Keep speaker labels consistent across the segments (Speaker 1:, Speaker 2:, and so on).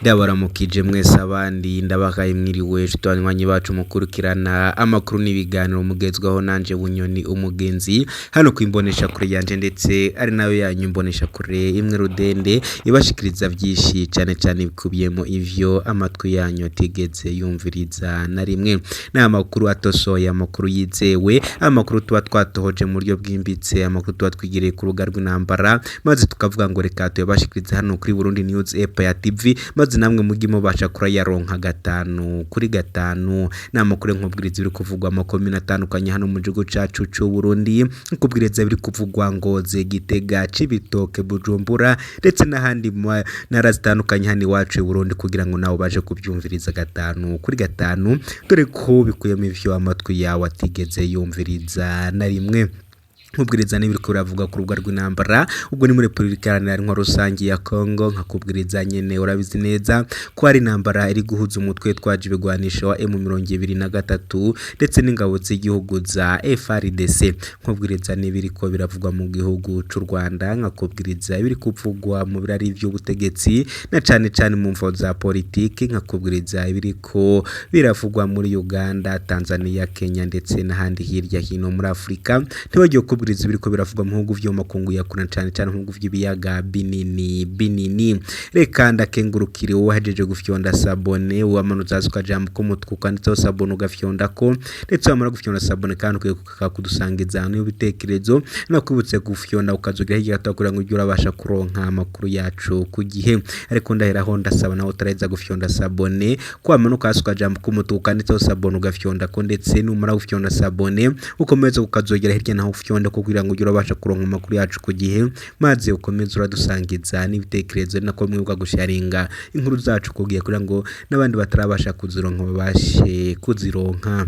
Speaker 1: Ndabaramukije mwese abandi ndabakaye mwiriwe twanywanyi bacu mukurikirana amakuru n'ibiganiro mugezwaho nanje Bunyoni umugenzi hano kwimbonesha kure yanje ndetse ari nayo yanyu imbonesha kure imwe rudende ibashikiriza byinshi cyane bikubiyemo ivyo amatwi yanyu tigeze yumviriza na rimwe n'amakuru atosoye amakuru yizewe amakuru tuba twatohoje mu buryo bwimbitse amakuru tuba twigireye ku rugar rw'intambara maze tukavuga ngo reka tuyabashikiriza hano kuri Burundi News App ya TV maze namwe mugimo basha kurayaronka 5 kuri 5 n'amakuru nkubwiriza biri kuvugwa amakomine atandukanye hano mu gihugu cacu cyo Burundi nkubwiriza biri kuvugwa Ngozi Gitega Cibitoke Bujumbura ndetse n'ahandi ntara zitandukanye hano iwacu Burundi kugira ngo nawo baje kubyumviriza 5 kuri 5 dore ko bikuyemo ivyo amatwi yawe atigeze yumviriza na rimwe nkubwiriza n'ibiriko biravuga ku rubuga rw'intambara ubwo ni muri Republika Iharanira Rusangi ya Kongo nkakubwiriza nyene urabizi neza ko ari intambara iri guhuza umutwe twaje bigwanisha wa M23 ndetse n'ingabo z'igihugu za FARDC nkubwiriza n'ibiriko biravugwa mu gihugu c'u Rwanda nkakubwiriza ibiri kuvugwa mu birari by'ubutegetsi na cyane mu mvo za politiki nkakubwiriza ibiriko biravugwa muri Uganda Tanzania Kenya ndetse n'ahandi hirya hino muri Afrika ntibagiye kubwiriza biriko biravugwa mu bihugu vyo makungu ya kuna cyane mu bihugu by'ibiyaga binini reka ndakengurukire wahejeje gufyonda sabone wamanuza azukajambo ko mutwe kwanditseho sabone ugafyonda ko ndetse wamara gufyonda sabone kandi ukakudusangiza n'ibitekerezo nakwibutse gufyonda ukazogira hirya gato ngo ujye urabasha kuronka amakuru yacu ku gihe ariko ndaheraho ndasaba nawe utareza gufyonda sabone ko wamanuka azukajambo ko mutwe kwanditseho sabone ugafyonda ko ndetse numara gufyonda sabone ukomeza ukazogera hirya naho ufyonda kugira ngo ujye urabasha kuronka amakuru yacu ku gihe maze ukomeze uradusangiza n'ibitekerezo nako mwibuka gusharinga inkuru zacu kugiye kugira ngo n'abandi batarabasha kuzironka babashe kuzironka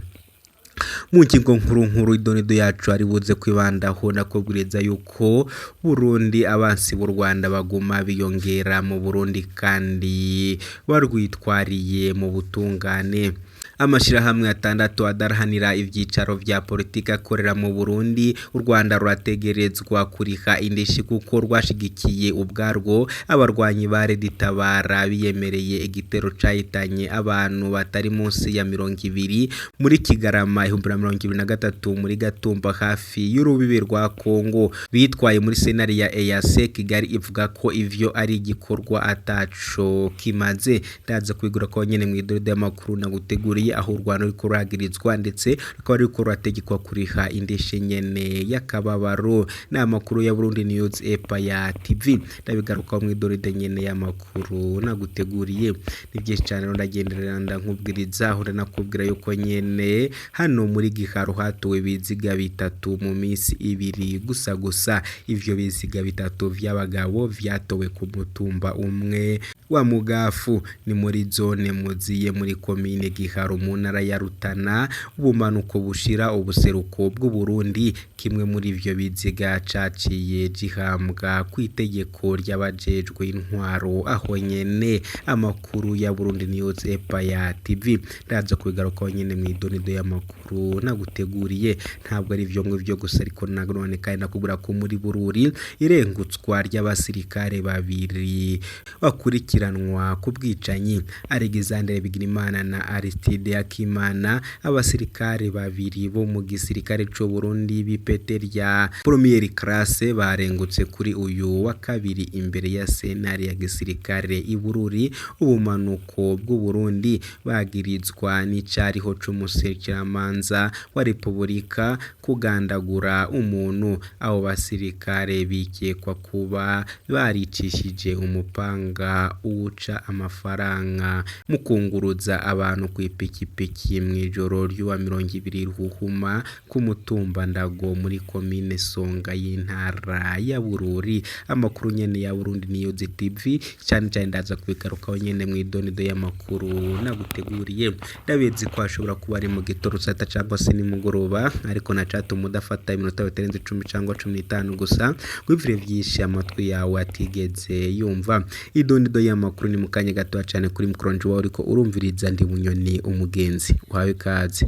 Speaker 1: mu ngingo nkuru idonido yacu ari buze kwibandaho nakubwiriza yuko Burundi abansi b'u Rwanda baguma biyongera mu Burundi kandi barwitwariye mu butungane amashirahamwe atandatu adarahanira ivyicaro vya politika akorera mu Burundi u Rwanda rurategerezwa kuriha indishi kuko rwashigikiye ubwarwo abarwanyi bare ditabara biyemereye igitero cahitanye abantu batari munsi ya 200 muri Kigarama 2023 muri Gatumba hafi y'urubibe rwa Kongo bitwaye muri senari ya EAC Kigali ivuga ko ivyo ari igikorwa ataco kimaze ndaza kwigura ko nyene mu idoride y'amakuru na gutegura aho u Rwanda riko ragirizwa ndetse rukaba riko rategekwa kuriha indeshe nyene yakababaro n'amakuru ya Burundi News App ya TV ndabigaruka mu idoride nyene y'amakuru naguteguriye nibye cyane ndagenderera ndankubwiriza aho nakubwira yuko nyene hano muri Giharo hatuwe biziga bitatu mu minsi 2 gusa ivyo biziga bitatu vy'abagabo vyatowe ku mutumba umwe wa Mugafu ni muri zone muziye muri komine Giharo mu ntara ya Rutana ubumanuko bushira ubuseruko bw'u Burundi kimwe muri ivyo biziga caciye gihambwa kwitegeko ry'abajejwe intwaro aho nyene amakuru ya Burundi News App ya TV ndaza kubigaruka nyene mu idonido y'amakuru naguteguriye ntabwo ari ivyo byo gusa ariko nagone kandi nakubura ko muri Bururi irengutswa ry'abasirikare babiri bakurikiranwa ku bwicanyi Alexandre Bigirimana na Aristide Akimana abasirikare babiri bo mu gisirikare cyo Burundi bipete rya première classe barengutse kuri uyu wa kabiri imbere ya senari ya gisirikare ibururi ubumanuko bw'u Burundi bagirizwa n'icariho c'umusekeramanza wa Republika kugandagura umuntu abo basirikare bikekwa kuba baricishije umupanga uca amafaranga mukunguruza abantu ku ipikipiki mwijoro ry'uwa 20 ruhuma ku mutumba Ndago muri komine Songa y'intara ya Bururi amakuru nyene ya Burundi News TV cyane ndaza kubigarukaho nyene mu idonido y'amakuru naguteguriye ndabezi ko ashobora kuba ari mu gitoro sata cyangwa se nimugoroba ariko na chat umudafata iminota bitarenze 10 cyangwa 15 gusa gwivire vyinshi amatwi yawe atigeze yumva idonido y'amakuru ni mukanya gato cyane kuri mukronje wawe uriko urumviriza ndi Bunyoni umugenzi wawe kaze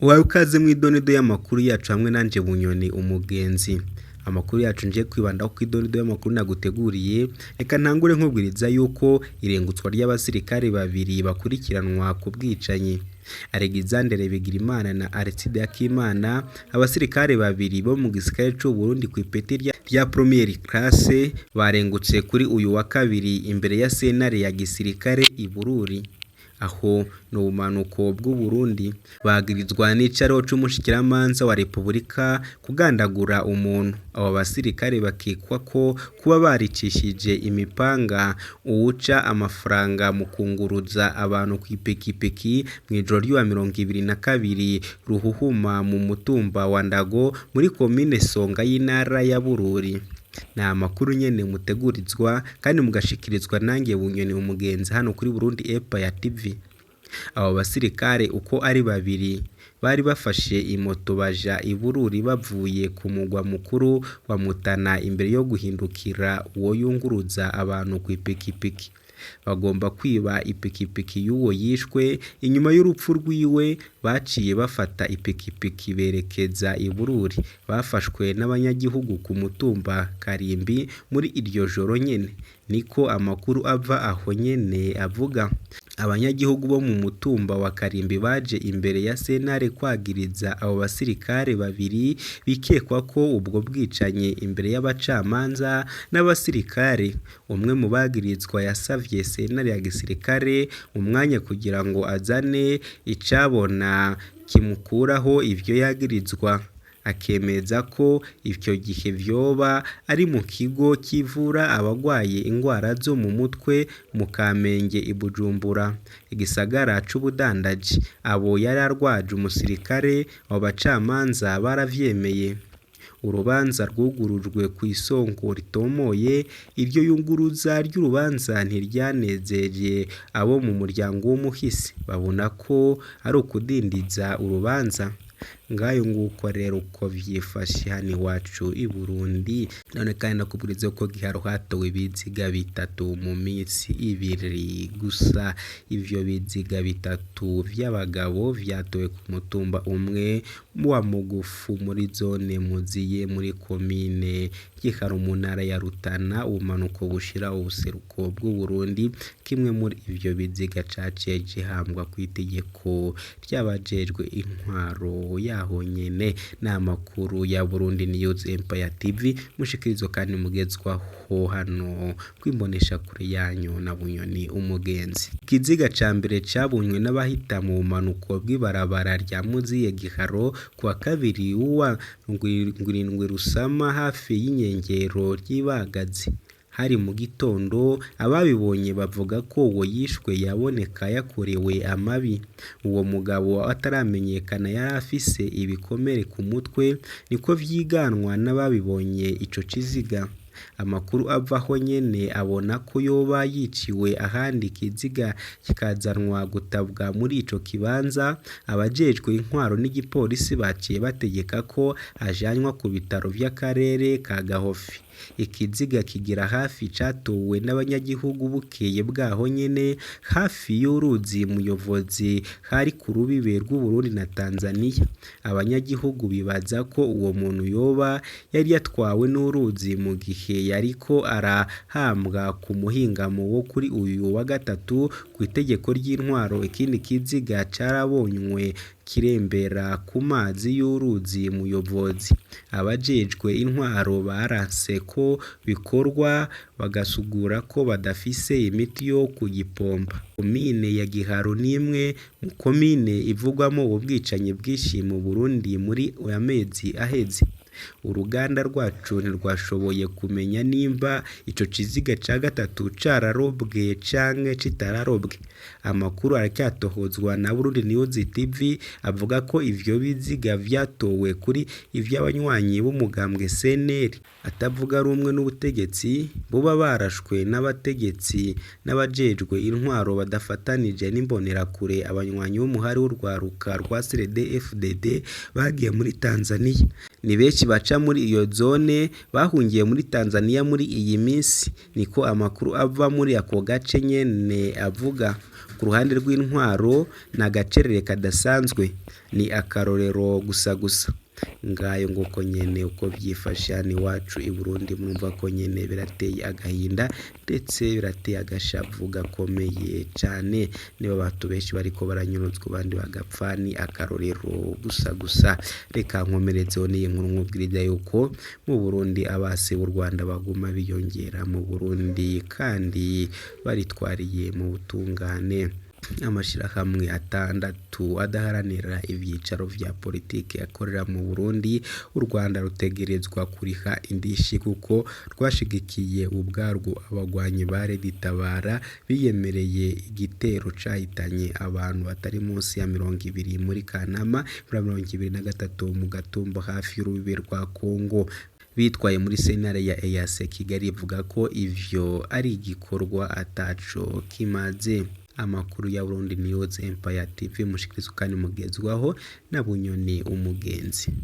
Speaker 1: wawe kaze mu idonido y'amakuru yacu hamwe nanje Bunyoni umugenzi amakuru yacu nje kwibandaho ku idonido y'amakuru naguteguriye. Reka ntangure nkubwiriza yuko irengutswa ry'abasirikare babiri bakurikiranwa ku bwicanyi. Alexandre Bigirimana na Aristide Akimana, abasirikare babiri bo mu gisirikare cy'u Burundi ku ipeti rya première classe, barengutse kuri uyu wa kabiri imbere ya sentare ya gisirikare i Bururi, aho no bumanuko bw'u Burundi. Bagirizwa n'icaro c'umushikiramanza wa Republika kugandagura umuntu. Abo basirikare bakekwa ko kuba baricishije imipanga uwuca amafaranga mu kunguruza abantu ku ipikipiki mw'ijoro ry'uwa 22 Ruhuhuma mu mutumba wa Ndago muri komine Songa y'intara ya Bururi. Na makuru nyene mutegurizwa kandi mugashikirizwa nange Bunyoni umugenzi hano kuri Burundi Empire TV. Abo basirikare uko ari babiri bari bafashe imoto baja i Bururi bavuye ku mugwa mukuru wa Mutana imbere yo guhindukira uwo yunguruza abantu ku ipikipiki. Bagomba kwiba ipikipiki y'uwo yishwe. Inyuma y'urupfu rwiwe baciye bafata ipikipiki berekeza i Bururi. Bafashwe n'abanyagihugu ku mutumba Karimbi muri iryo joro nyene, niko amakuru ava aho nyene avuga. Abanyagihugu bo mu mutumba wa Karimbi baje imbere ya sentare kwagiriza abo basirikare babiri bikekwa ko ubwo bwicanye imbere y'abacamanza n'abasirikare. Umwe mu bagirizwa yasavye sentare ya gisirikare umwanya kugira ngo azane icabona kimukuraho ivyo yagirizwa. Akemeza ko ivyo gihe vyoba ari mu kigo kivura abagwaye ingwara zo mu mutwe mu Kamenge i Bujumbura, igisagara c'ubudandaji. Abo yari arwaje umusirikare, abo bacamanza baravyemeye. Urubanza rwugurujwe ku isongo ritomoye. Iryo yunguruza ry'urubanza ntiryanezeje abo mu muryango w'umuhisi, babona ko ari ukudindiza urubanza. Ngayo nguko rero uko vyifashe hano iwacu i Burundi. None kandi nakubwiriza ko Giharo hatowe ibiziga bitatu mu minsi 2 gusa. Ivyo biziga bitatu vy'abagabo vyatowe ku mutumba umwe wa Mugufu muri zone Muziye muri komine Giharo mu ntara ya Rutana, ubumanuko bushira ubuseruko bw'u Burundi. Kimwe muri ivyo biziga caciye gihambwa ku itegeko ry'abajejwe intwaro yaho nyene. N'amakuru ya Burundi News Empire TV mushikirizo kandi mugezwaho hano kwimbonesha kure yanyu na Bunyoni umugenzi. Ikiziga ca mbere cabunywe n'abahita mu bumanuko bw'ibarabara rya Muziye Giharo kuwa kabiri uwa 7 Rusama hafi y'inyengero ry'Ibagazi. Hari mu gitondo, ababibonye bavuga ko uwo yishwe yaboneka yakorewe amabi. Uwo mugabo ataramenyekana yari afise ibikomere ku mutwe, niko vyiganwa n'ababibonye ico kiziga. Amakuru avaho nyene abona ko yoba yiciwe ahandi, ikiziga kikazanwa gutabwa muri ico kibanza. Abajejwe intwaro n'igipolisi baciye bategeka ko ajanwa ku bitaro vy'akarere ka Gahofi. Ikiziga kigira hafi catowe n'abanyagihugu bukeye bwaho nyene hafi y'uruzi Muyovozi, hari ku rubibe rw'u Burundi na Tanzania. Abanyagihugu bibaza ko uwo muntu yoba yari yatwawe n'uruzi mu gihe yariko arahambwa ku muhingamo wo kuri uyu wa gatatu ku itegeko ry'intwaro. Ikindi kiziga carabonywe kirembera ku mazi y'uruzi Muyovozi. Abajejwe intwaro baranse ko bikorwa, bagasugura ko badafise imiti yo kugipompa. Komine ya Giharo nimwe mu komine ivugwamo ubwicanyi bwinshi mu Burundi muri amezi aheze. Uruganda rwacu ntirwashoboye kumenya nimba ico kiziga ca gatatu cararobwe canke citararobwe. Amakuru aracyatohozwa na Burundi News TV avuga ko ivyo biziga vyatowe kuri ivy'abanywanyi b'umugambwe CNL atavuga rumwe n'ubutegetsi, buba barashwe n'abategetsi n'abajejwe intwaro badafatanije n'imbonerakure. Abanywanyi b'umuhari w'urwaruka rwa CNDD-FDD bagiye muri Tanzania. Ni benshi baca muri iyo zone bahungiye muri Tanzania muri iyi minsi, niko amakuru ava muri ako gace nyene avuga. Ku ruhande rw'intwaro na gacerere kadasanzwe, ni akarorero gusa. ngayo nguko nyene uko byifashe hano iwacu i Burundi. Murumva ko nyene birateye agahinda ndetse birateye agashavu gakomeye cyane. Niba abantu benshi bariko baranyuruzwa abandi bagapfa ni akarorero gusa. Reka nkomerezeho n'iyi nkuru nkubwiriza yuko mu Burundi abase b'u Rwanda baguma biyongera mu Burundi kandi baritwariye mu butungane. Amashirahamwe 6 adaharanira ivyicaro vya politike akorera mu Burundi u Rwanda rutegerezwa kuriha indishi kuko rwashigikiye ubwarwo abagwanyi bare ditabara biyemereye igitero cahitanye abantu batari munsi ya 20 muri Kanama 2023 mu Gatumba hafi y'urubibe rwa Kongo. Bitwaye muri sentare ya EAC Kigali ivuga ko ivyo ari igikorwa ataco kimaze. Amakuru ya Burundi News Empire TV mushikirizo kandi mugezwaho na Bunyoni umugenzi.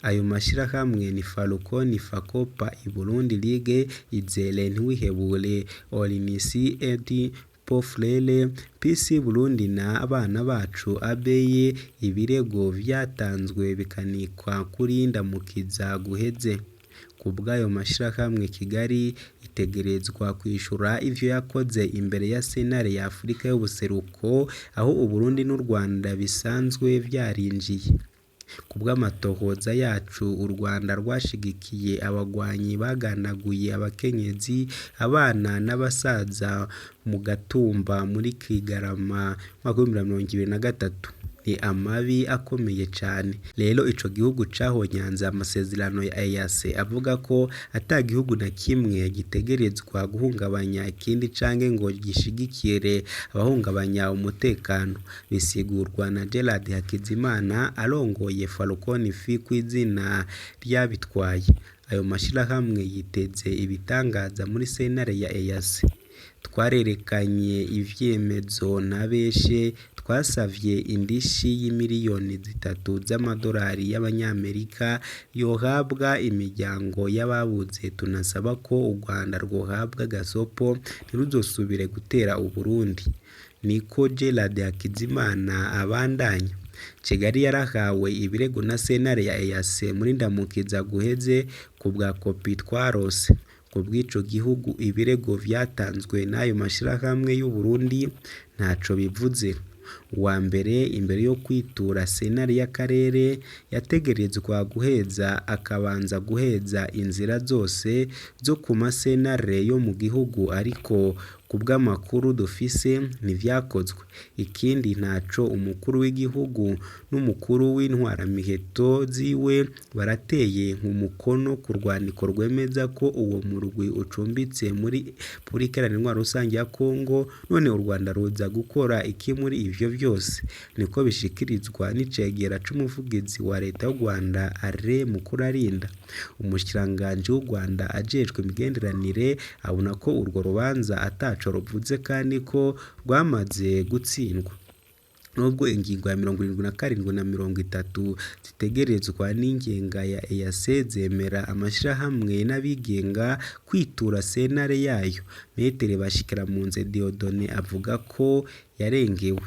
Speaker 1: Ayo mashirahamwe ni Falcon, Fakopa, Burundi League, Izere Ntiwihebure, Olinisi Edi Poflele, PC Burundi na abana bacu abeye. Ibirego vyatanzwe bikanikwa kuri Ndamukiza guheze. Kubwayo mashirahamwe Kigali itegerezwa kwishura ivyo yakoze imbere ya sentare ya Afrika y'ubuseruko aho u Burundi n'u Rwanda bisanzwe vyarinjiye. Kubw'amatohoza yacu u Rwanda rwashigikiye abagwanyi baganaguye abakenyezi, abana n'abasaza mu Gatumba muri Kigarama 2023. Ni amabi akomeye cyane. Rero ico gihugu cahonyanze amasezerano ya EAC avuga ko ata gihugu na kimwe gitegerezwa guhungabanya ikindi canke ngo gishigikire abahungabanya umutekano. Bisigurwa na Gerard Hakizimana arongoye Falcon fi kw'izina ryabitwaye. Ayo mashirahamwe yiteze ibitangaza muri sentare ya EAC. Twarerekanye ivyemezo nabeshe, twasavye indishi y'imiliyoni 3 z'amadolari y'abanyamerika yohabwa imiryango y'ababuze. Tunasaba ko u Rwanda rwohabwa gasopo ntiruzosubire gutera u Burundi. Niko Gerard Hakizimana abandanya. Kigali yarahawe ibirego na sentare ya EAC muri Ndamukiza guheze kubwa kopi twarose. Kubw'ico gihugu ibirego vyatanzwe n'ayo mashirahamwe y'u Burundi ntaco bivuze. Uwa mbere imbere yo kwitura sentare y'akarere yategerezwa guheza akabanza guheza inzira zose zo ku masentare yo mu gihugu, ariko kubw'amakuru dufise ntivyakozwe. Ikindi ntaco umukuru w'igihugu n'umukuru w'intwaramiheto ziwe barateye nk'umukono ku rwandiko rwemeza ko uwo murwi ucumbitse muri Repubulika Iharanira Rusange ya Kongo. None u Rwanda ruza gukora iki muri ivyo vyose? Niko bishikirizwa n'icegera c'umuvugizi wa leta y'u Rwanda Alain Mukurarinda. Umushikiranganje w'u Rwanda ajejwe imigenderanire abona ko urwo rubanza ataco ruvuze kandi ko rwamaze gutsindwa. Nubwo ingingo ya 77 na 30 zitegerezwa n'ingenga ya EAC zemera amashirahamwe n'abigenga kwitura sentare yayo, Metere Bashikiramunze Dieudonné avuga ko yarengewe.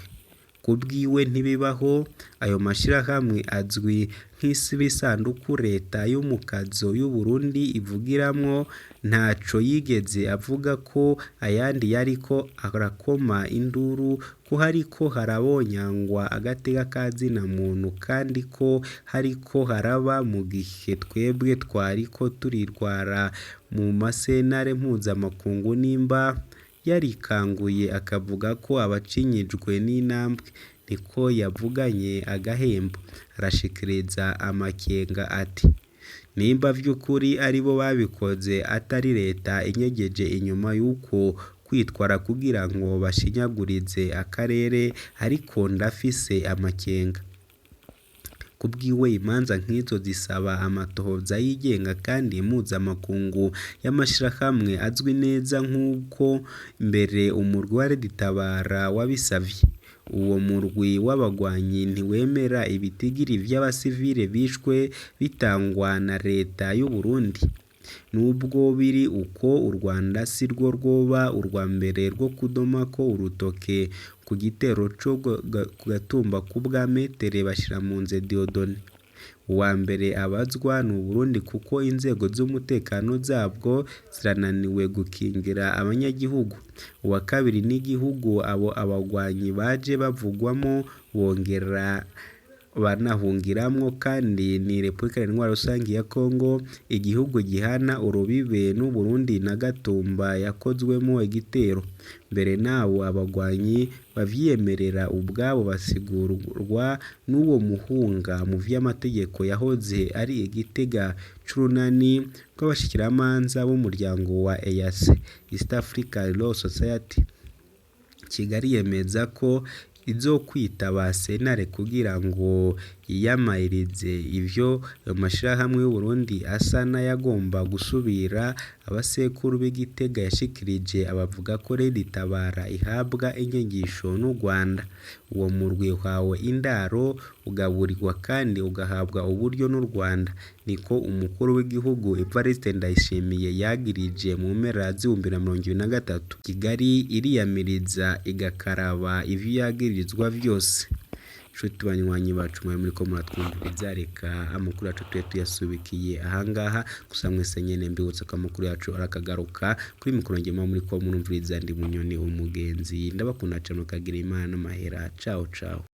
Speaker 1: Kubwiwe ntibibaho. Ayo mashirahamwe azwi nk'ibisanduku leta y'umukazo y'u Burundi ivugiramwo. Ntaco yigeze avuga ko ayandi yariko arakoma induru ko hariko harabonyangwa agateka kazina muntu kandi ko hariko haraba mu gihe twebwe twariko turirwara mu masenare mpuzamakungu. Nimba yarikanguye akavuga ko abacinyijwe n'intambwe niko yavuganye agahembo. Arashikiriza amakenga ati nimba vy'ukuri aribo babikoze atari leta inyegeje inyuma y'uko kwitwara kugira ngo bashinyagurize akarere, ariko ndafise amakenga. Kubwiwe imanza nk'izo zisaba amatohoza yigenga kandi mpuzamakungu y'amashirahamwe azwi neza nk'uko mbere umurwi wa Reditabara wabisavye. Uwo murwi w'abagwanyi ntiwemera ibitigiri vy'abasivile bishwe bitangwa na leta y'u Burundi. Nubwo biri uko u Rwanda si rwo rwoba urwa mbere rwo kudomako urutoke ku gitero co Gatumba kubwa Metere Bashiramunze Dieudonné. uwa mbere abazwa ni Burundi kuko inzego z'umutekano zabwo zirananiwe gukingira abanyagihugu. Uwa kabiri n'igihugu abo abagwanyi baje bavugwamo bongera banahungiramwo kandi ni Repubulika Iharanira Rusangi ya Kongo, igihugu gihana urubibe n'u Burundi na Gatumba yakozwemo igitero. Mbere nabo abagwanyi bavyemerera ubwabo basigurwa n'uwo muhunga mu vy'amategeko yahoze ari igitega c'urunani rw'abashikiramanza b'umuryango wa EAC, East Africa Law Society. Kigali yemeza ko izokwitaba sentare kugira ngo yiyamaririze ivyo amashirahamwe y'u Burundi asa n'ayagomba gusubira. Abasekuru b'Igitega yashikirije abavuga ko Red Tabara ihabwa inyigisho n'u Rwanda. Uwo murwi wawe indaro ugaburirwa kandi ugahabwa uburyo n'u Rwanda, niko umukuru w'igihugu Evariste Ndayishimiye yagirije mu mpera z'2023. Kigali iriyamiriza igakaraba ivyo yagirizwa vyose. Nshuti banywanyi bacu muri ko muratwumviriza, reka amakuru yacu tuyasubikiye ahangaha. Gusa mwese nyene mbibutsa ko amakuru yacu arakagaruka kuri mikoro ngema muri ko murumviriza ndi Bunyoni umugenzi. Ndabakunda cyane, mukagira Imana n'amahera. Ciao ciao.